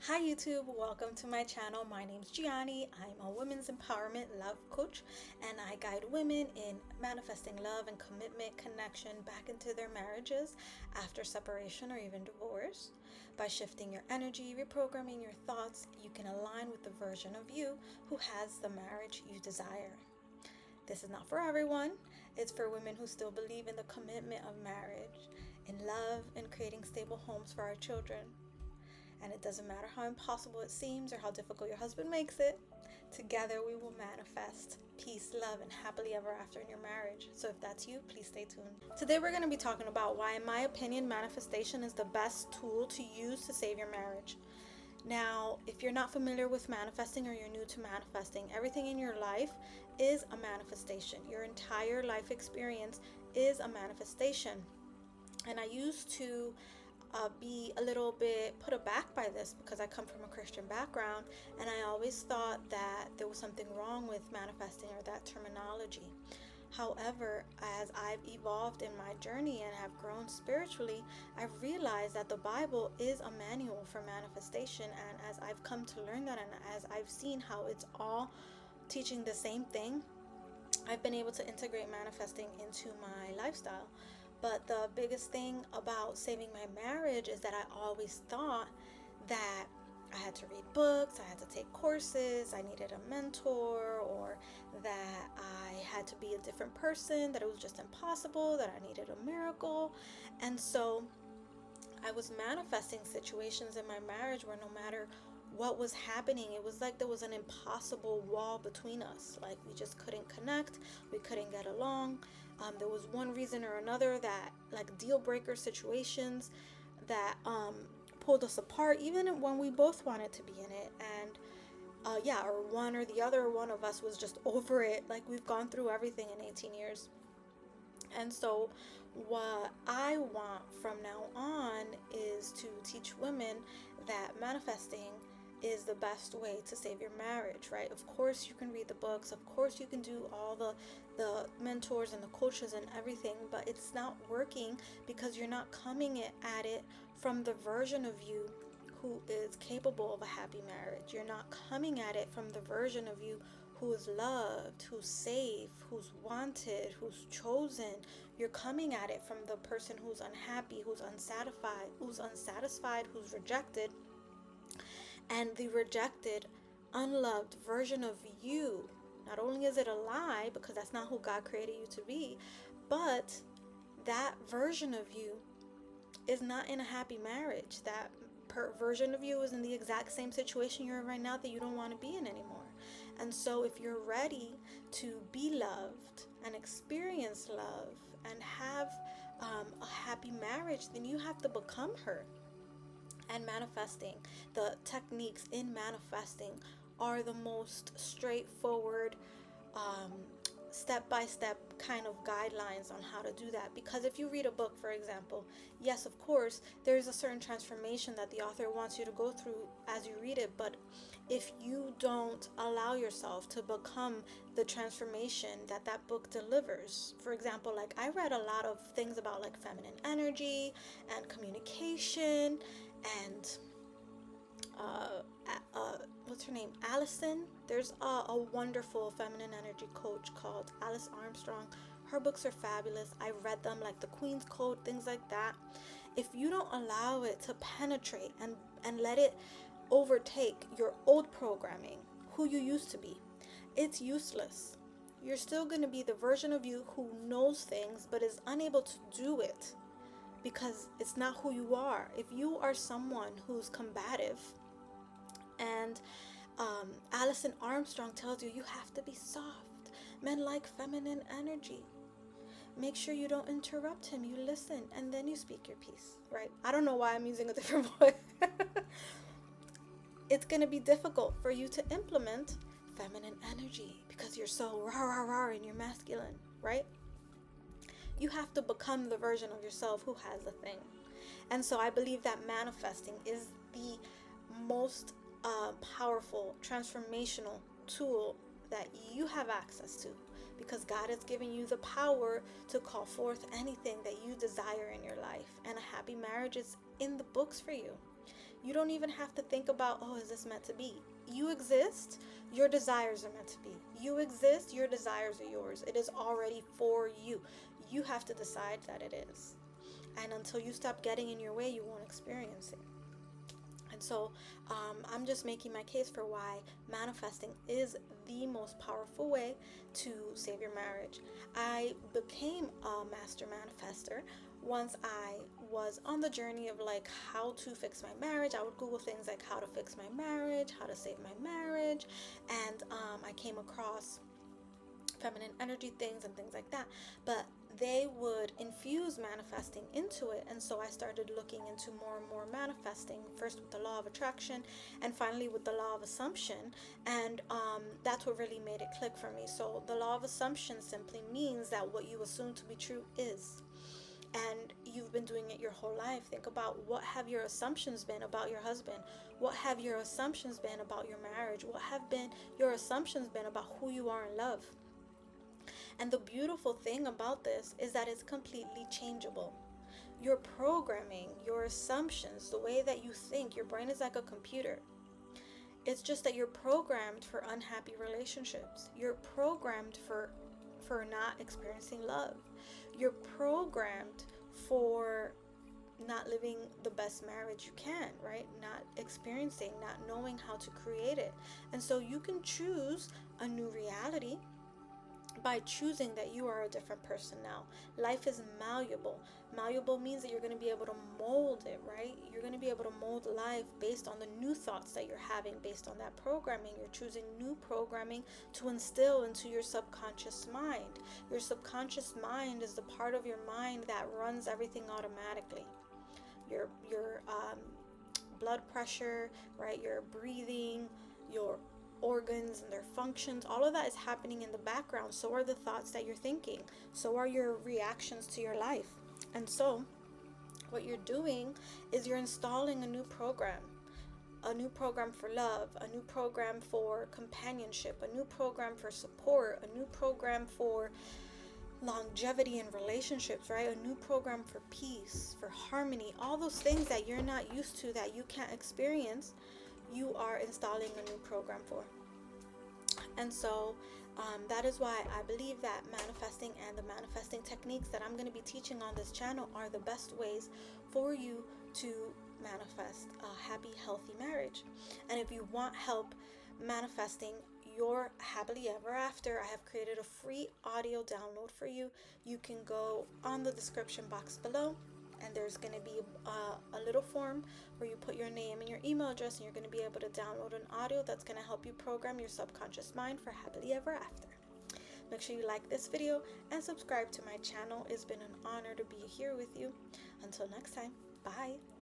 Hi YouTube, welcome to my channel. My name's Gianni. I'm a women's empowerment love coach and I guide women in manifesting love and commitment connection back into their marriages after separation or even divorce. By shifting your energy, reprogramming your thoughts, you can align with the version of you who has the marriage you desire. This is not for everyone. It's for women who still believe in the commitment of marriage, in love, and creating stable homes for our children. And it doesn't matter how impossible it seems or how difficult your husband makes it. Together we will manifest peace, love, and happily ever after in your marriage. So if that's you, please stay tuned. Today we're going to be talking about why, in my opinion, manifestation is the best tool to use to save your marriage. Now, if you're not familiar with manifesting or you're new to manifesting, everything in your life is a manifestation. Your entire life experience is a manifestation. And I used to be a little bit put aback by this because I come from a Christian background, and I always thought that there was something wrong with manifesting or that terminology. However, as I've evolved in my journey and have grown spiritually, I've realized that the Bible is a manual for manifestation, and as I've come to learn that and as I've seen how it's all teaching the same thing, I've been able to integrate manifesting into my lifestyle. But the biggest thing about saving my marriage is that I always thought that I had to read books, I had to take courses, I needed a mentor, or that I had to be a different person, that it was just impossible, that I needed a miracle. And so I was manifesting situations in my marriage where no matter what was happening, it was like there was an impossible wall between us. Like we just couldn't connect, we couldn't get along. There was one reason or another that, like, deal breaker situations that pulled us apart, even when we both wanted to be in it. And or one or the other one of us was just over it. Like, we've gone through everything in 18 years. And so what I want from now on is to teach women that manifesting is the best way to save your marriage, right? Of course you can read the books, of course you can do all the mentors and the coaches and everything, but it's not working because you're not coming at it from the version of you who is capable of a happy marriage. You're not coming at it from the version of you who is loved, who's safe, who's wanted, who's chosen. You're coming at it from the person who's unhappy, who's unsatisfied, who's rejected. And the rejected, unloved version of you, not only is it a lie because that's not who God created you to be, but that version of you is not in a happy marriage. That version of you is in the exact same situation you're in right now that you don't want to be in anymore. And so if you're ready to be loved and experience love and have a happy marriage, then you have to become her. And manifesting, the techniques in manifesting are the most straightforward, step-by-step kind of guidelines on how to do that. Because if you read a book, for example, yes, of course, there's a certain transformation that the author wants you to go through as you read it, but if you don't allow yourself to become the transformation that that book delivers, for example, like I read a lot of things about like feminine energy and communication and what's her name? Allison. There's a wonderful feminine energy coach called Alice Armstrong. Her books are fabulous. I read them, like the Queen's Code, things like that. If you don't allow it to penetrate and let it overtake your old programming, who you used to be, it's useless. You're still going to be the version of you who knows things but is unable to do it because it's not who you are. If you are someone who's combative, and Alison Armstrong tells you have to be soft, men like feminine energy. Make sure you don't interrupt him. You listen and then you speak your piece, right? I don't know why I'm using a different voice. It's going to be difficult for you to implement feminine energy because you're so rah rah rah and you're masculine, right? You have to become the version of yourself who has the thing. And so I believe that manifesting is the most powerful transformational tool that you have access to, because God has given you the power to call forth anything that you desire in your life. And a happy marriage is in the books for you. You don't even have to think about, oh, is this meant to be? You exist, your desires are meant to be. You exist, your desires are yours. It is already for you. You have to decide that it is. And until you stop getting in your way, you won't experience it. And so I'm just making my case for why manifesting is the most powerful way to save your marriage. I became a master manifester once I was on the journey of like how to fix my marriage. I would Google things like how to fix my marriage, how to save my marriage, and I came across feminine energy things and things like that, but they would infuse manifesting into it. And so I started looking into more and more manifesting, first with the law of attraction and finally with the law of assumption. And that's what really made it click for me. So the law of assumption simply means that what you assume to be true is, and you've been doing it your whole life. Think about, what have your assumptions been about your husband? What have your assumptions been about your marriage? What have been your assumptions been about who you are in love? And the beautiful thing about this is that it's completely changeable. Your programming, your assumptions, the way that you think, your brain is like a computer. It's just that you're programmed for unhappy relationships. You're programmed for not experiencing love. You're programmed for not living the best marriage you can, right? Not experiencing, not knowing how to create it. And so you can choose a new reality by choosing that you are a different person now. Life is malleable. Malleable means that you're going to be able to mold it, right? You're going to be able to mold life based on the new thoughts that you're having, based on that programming. You're choosing new programming to instill into your subconscious mind. Your subconscious mind is the part of your mind that runs everything automatically. Your blood pressure, right? Your breathing, your organs and their functions, all of that is happening in the background. So are the thoughts that you're thinking. So are your reactions to your life. And so what you're doing is you're installing a new program for love, a new program for companionship, a new program for support, a new program for longevity in relationships, right? A new program for peace, for harmony, all those things that you're not used to, that you can't experience, you are installing a new program for. And so that is why I believe that manifesting and the manifesting techniques that I'm going to be teaching on this channel are the best ways for you to manifest a happy, healthy marriage. And if you want help manifesting your happily ever after, I have created a free audio download for you. You can go on the description box below, and there's going to be a little form where you put your name and your email address, and you're going to be able to download an audio that's going to help you program your subconscious mind for happily ever after. Make sure you like this video and subscribe to my channel. It's been an honor to be here with you. Until next time, bye.